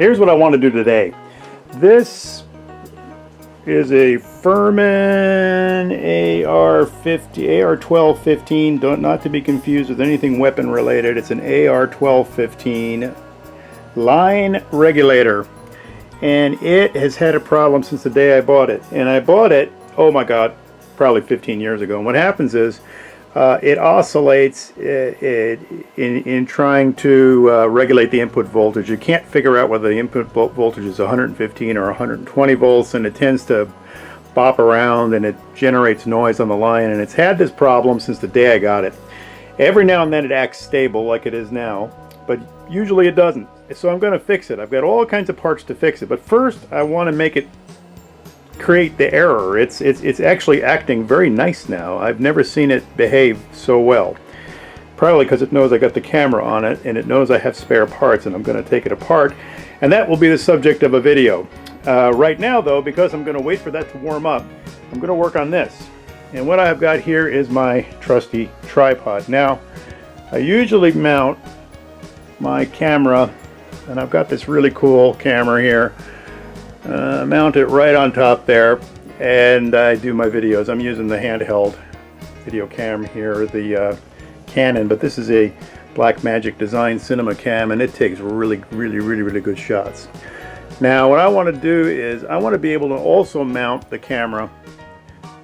Here's what I want to do today. This is a Furman AR-1215, not to be confused with anything weapon related. It's an AR-1215 line regulator, and it has had a problem since the day I bought it. And I bought it, oh my god, probably 15 years ago. And what happens is it oscillates in trying to regulate the input voltage. You can't figure out whether the input voltage is 115 or 120 volts, and it tends to bop around and it generates noise on the line. And it's had this problem since the day I got it. Every now and then it acts stable like it is now, but usually it doesn't. So I'm going to fix it. I've got all kinds of parts to fix it, but first I want to make it create the error. It's actually acting very nice now. I've never seen it behave so well. Probably because it knows I got the camera on it and it knows I have spare parts, and I'm going to take it apart, and that will be the subject of a video. Right now though, because I'm going to wait for that to warm up, I'm going to work on this. And what I've got here is my trusty tripod. Now I usually mount my camera, and I've got this really cool camera here. Mount it right on top there, and I do my videos. I'm using the handheld video cam here, the Canon, but this is a Blackmagic Design Cinema Cam, and it takes really good shots. Now what I want to do is I want to be able to also mount the camera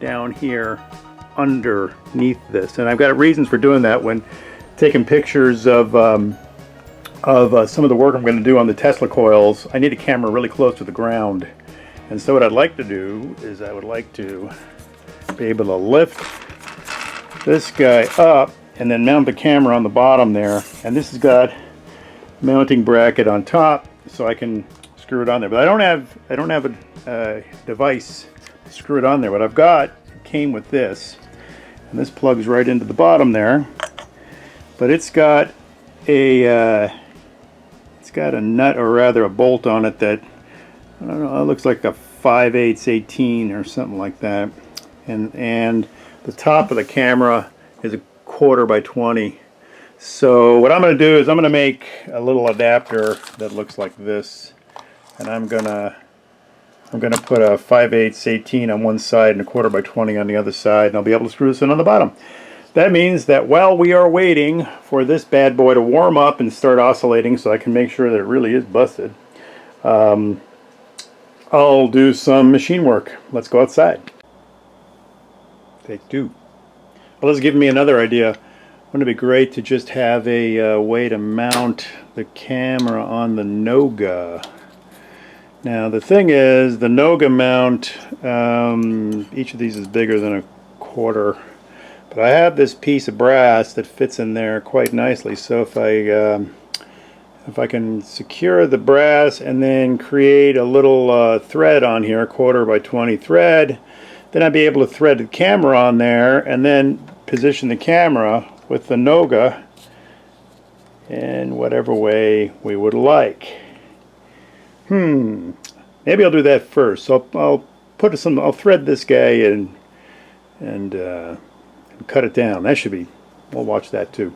down here underneath this, and I've got reasons for doing that. When taking pictures of some of the work I'm going to do on the Tesla coils, I need a camera really close to the ground. And so what I'd like to do is I would like to be able to lift this guy up and then mount the camera on the bottom there. And this has got a mounting bracket on top, so I can screw it on there. But I don't have a device to screw it on there. What I've got came with this, and this plugs right into the bottom there. But it's got a nut, or rather a bolt on it that, I don't know, it looks like a 5/8 18 or something like that. And the top of the camera is a 1/4 by 20. So what I'm going to do is I'm going to make a little adapter that looks like this, and I'm gonna put a 5/8 18 on one side and a 1/4 by 20 on the other side, and I'll be able to screw this in on the bottom. That means that while we are waiting for this bad boy to warm up and start oscillating so I can make sure that it really is busted, I'll do some machine work. Let's go outside. Take two. Well, this is giving me another idea. Wouldn't it be great to just have a way to mount the camera on the Noga? Now the thing is, the Noga mount, each of these is bigger than a 1/4. But I have this piece of brass that fits in there quite nicely, so if I can secure the brass and then create a little thread on here, a 1/4 by 20 thread, then I'd be able to thread the camera on there and then position the camera with the Noga in whatever way we would like. Maybe I'll do that first. So I'll thread this guy in and cut it down. That should be, we'll watch that too.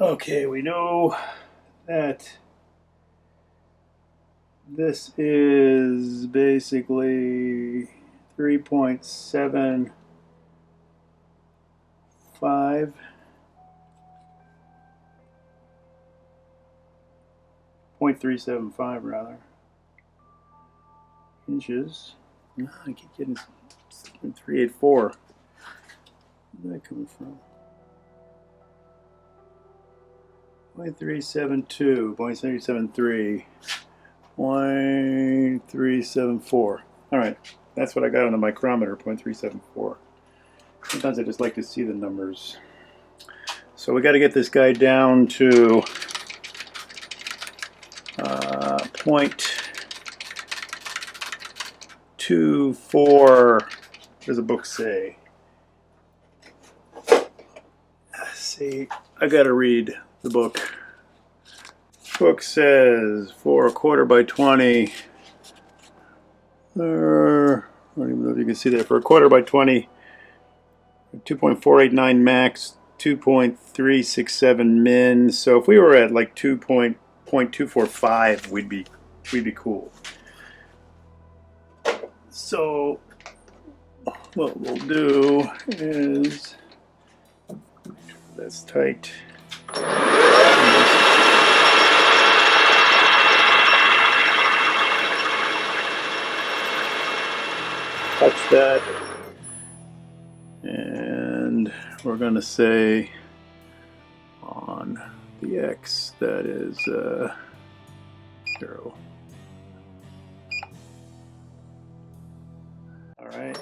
Okay, we know that this is basically 3.75, 0.375 rather, inches. I keep getting 384. Where's that coming from? 0.372, 0.373, 0.374. Alright, that's what I got on the micrometer, 0.374. Sometimes I just like to see the numbers. So we got to get this guy down to 0.24. What does the book say? Let's see, I gotta read the book. Book says for a 1/4 by 20. I don't even know if you can see that. For a 1/4 by 20, 2.489 max, 2.367 min. So if we were at like 2.245, we'd be cool. So what we'll do is, that's tight. Touch that, and we're going to say on the X that is 0. All right.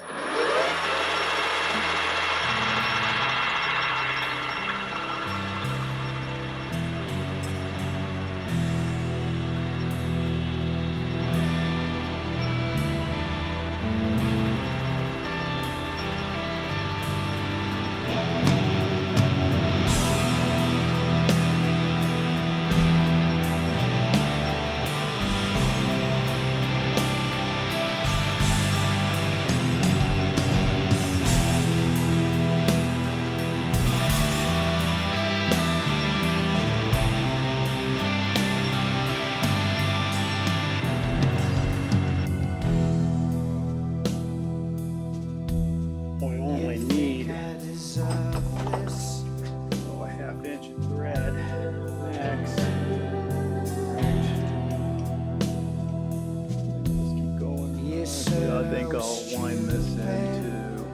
I think I'll wind this into,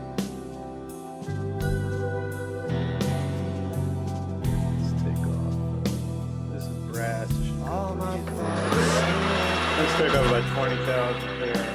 let's take off, this is brass. Let's take off about 20,000 there.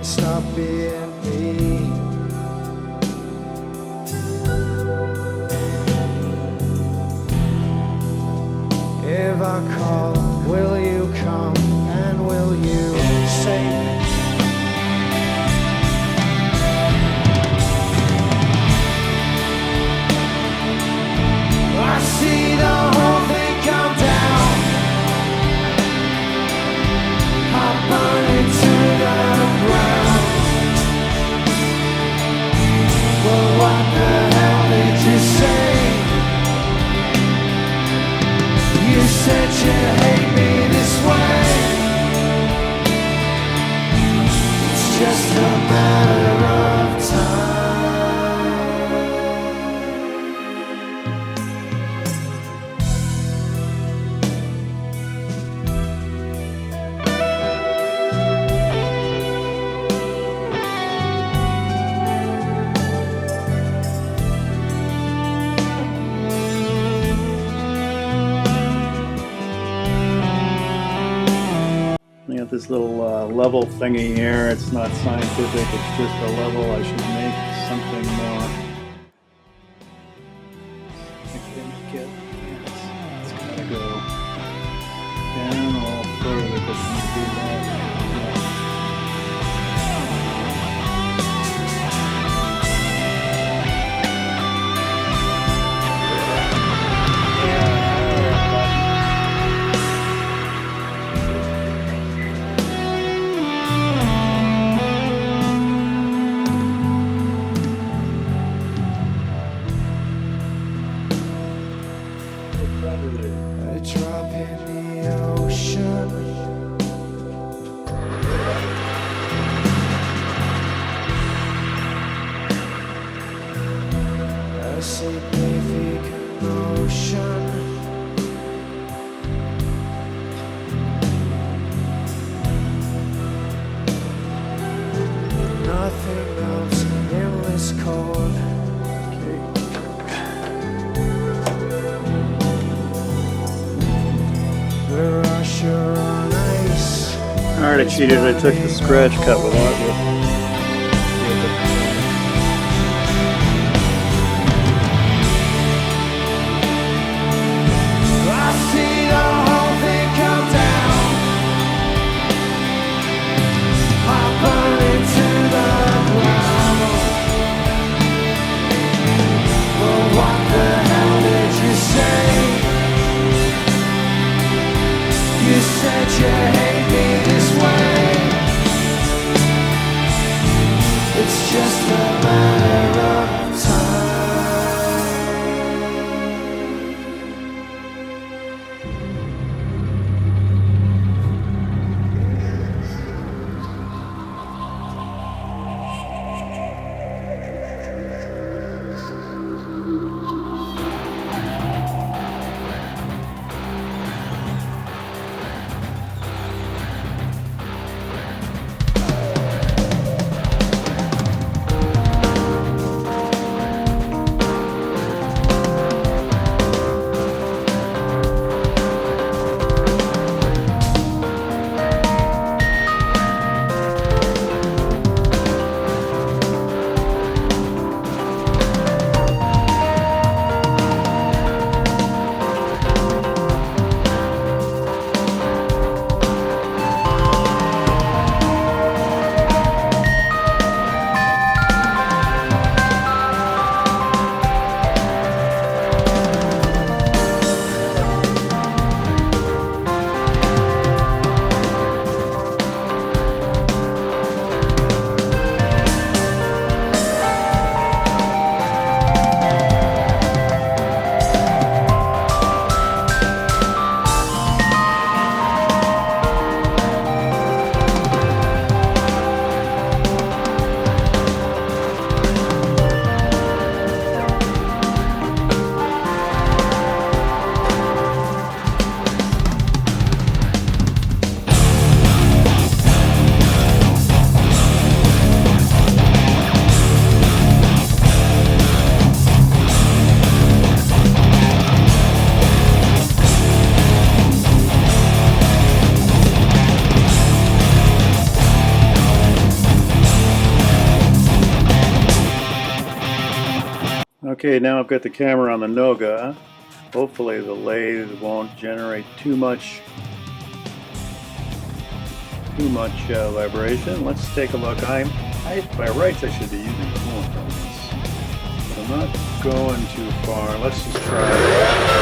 Stop being me. If I call, will you come and will you save me? I see the whole thing come down. I burn into the ground. Well, what the hell did you say? You said you hate me this way. It's just a matter of time. We got this little level thingy here. It's not scientific, it's just a level. I should make something more. It's gotta go down all further because we do that. A drop in the ocean, future on ice. Alright, I cheated. I took the scratch cut with it. You said you hate me this way. It's just a matter of time. Okay, now I've got the camera on the Noga. Hopefully the lathe won't generate too much vibration. Let's take a look. By rights I should be using coolant on this, but I'm not going too far. Let's just try it.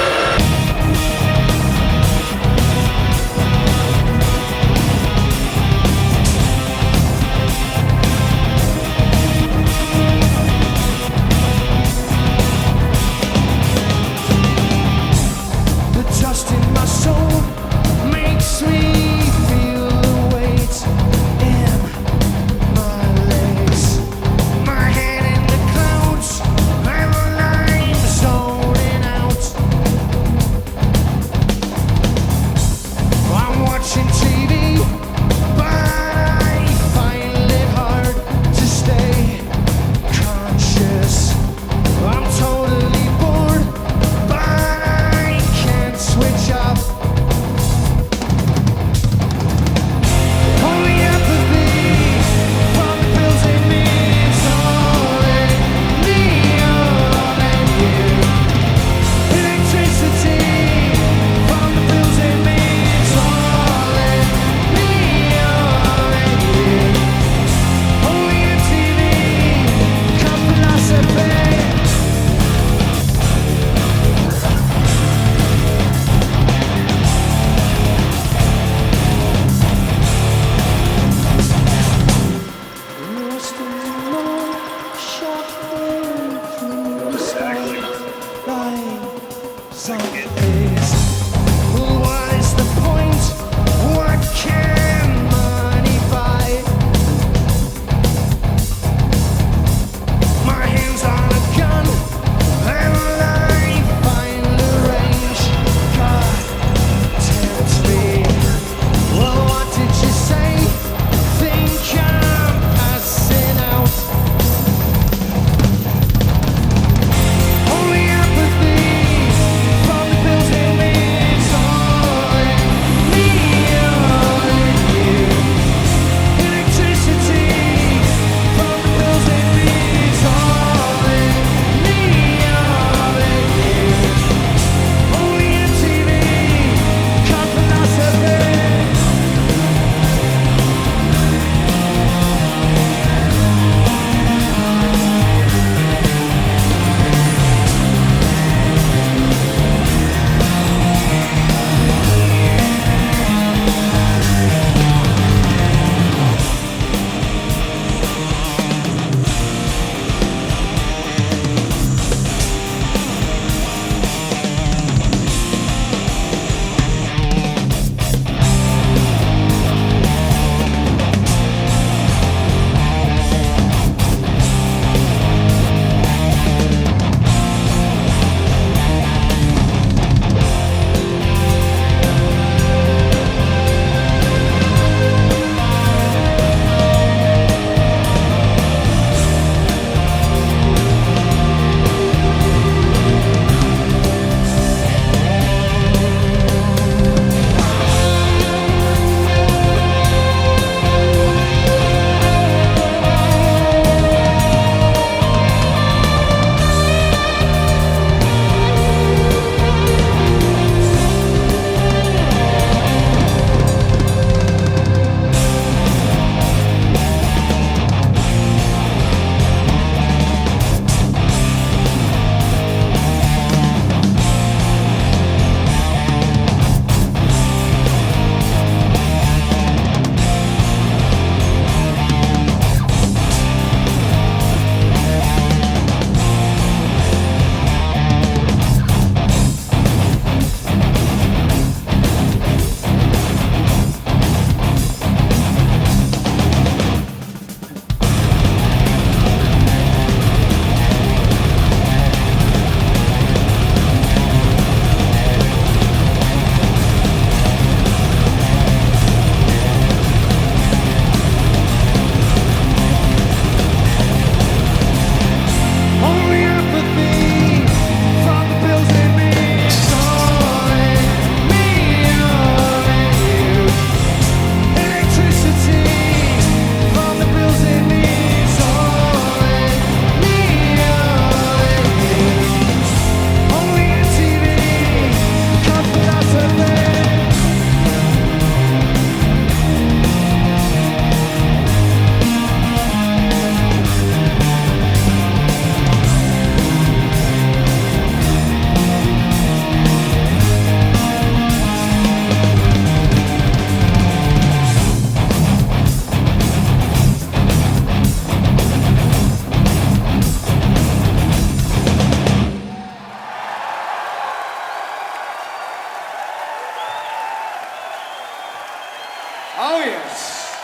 Oh, yes.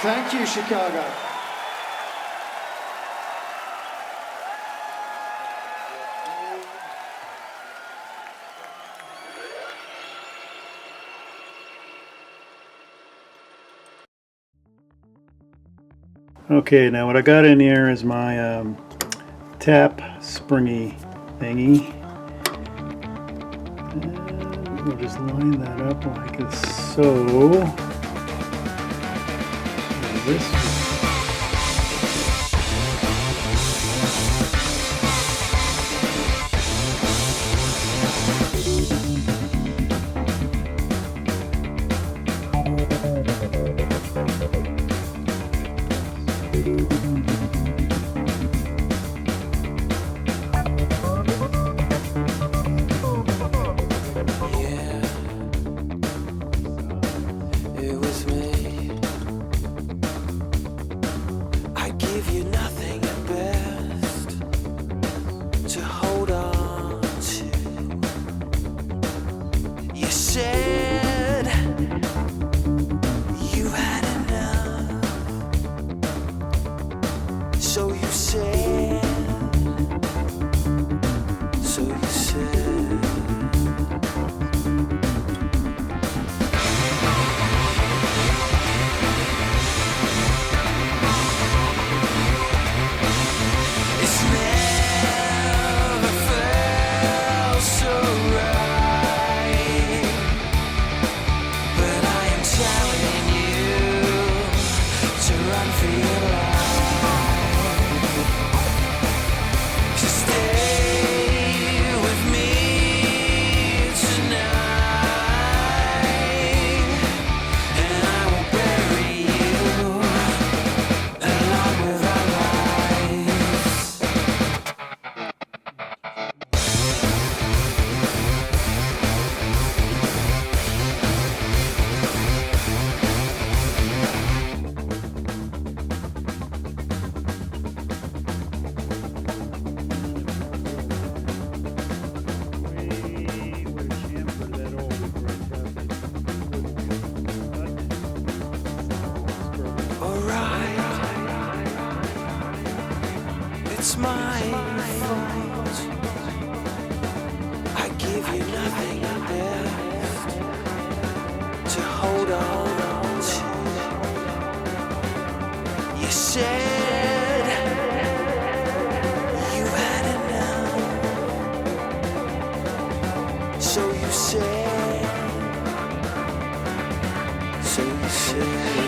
Thank you, Chicago. Okay, now what I got in here is my tap springy thingy. And we'll just line that up like so. And this. It's my fault. I give you nothing best to hold on to. You said you had enough, so you said, so you said.